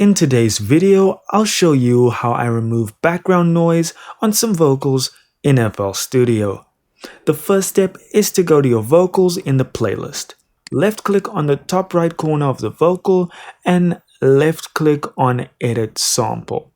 In today's video, I'll show you how I remove background noise on some vocals in FL Studio. The first step is to go to your vocals in the playlist. Left click on the top right corner of the vocal and left click on Edit Sample.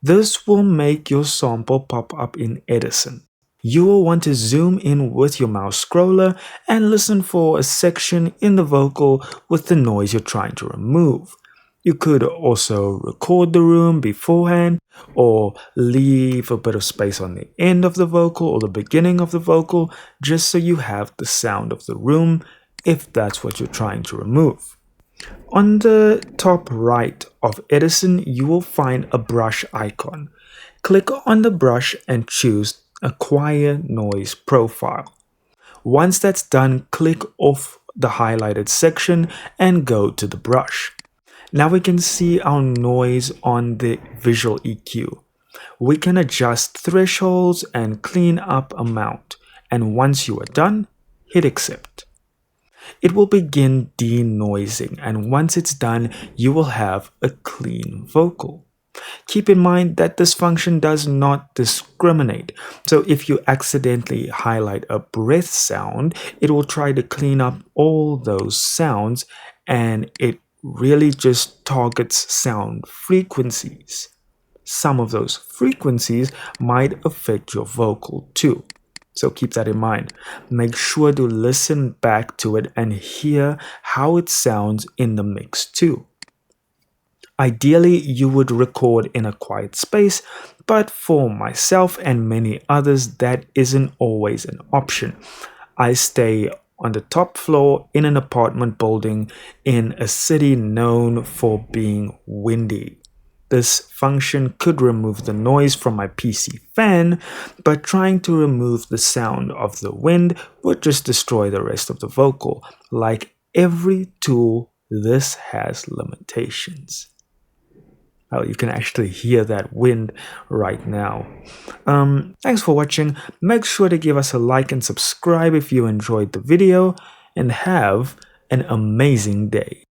This will make your sample pop up in Edison. You will want to zoom in with your mouse scroller and listen for a section in the vocal with the noise you're trying to remove. You could also record the room beforehand or leave a bit of space on the end of the vocal or the beginning of the vocal just so you have the sound of the room if that's what you're trying to remove. On the top right of Edison, you will find a brush icon. Click on the brush and choose Acquire Noise Profile. Once that's done, click off the highlighted section and go to the brush. Now we can see our noise on the visual EQ. We can adjust thresholds and clean up amount, and once you are done, hit accept. It will begin denoising, and once it's done, you will have a clean vocal. Keep in mind that this function does not discriminate, so if you accidentally highlight a breath sound, it will try to clean up all those sounds, and it really just targets sound frequencies. Some of those frequencies might affect your vocal too. So keep that in mind. Make sure to listen back to it and hear how it sounds in the mix too. Ideally, you would record in a quiet space, but for myself and many others, that isn't always an option. I stay on the top floor in an apartment building in a city known for being windy. This function could remove the noise from my PC fan, but trying to remove the sound of the wind would just destroy the rest of the vocal. Like every tool, this has limitations. Oh, you can actually hear that wind right now. Thanks for watching. Make sure to give us a like and subscribe if you enjoyed the video, and have an amazing day.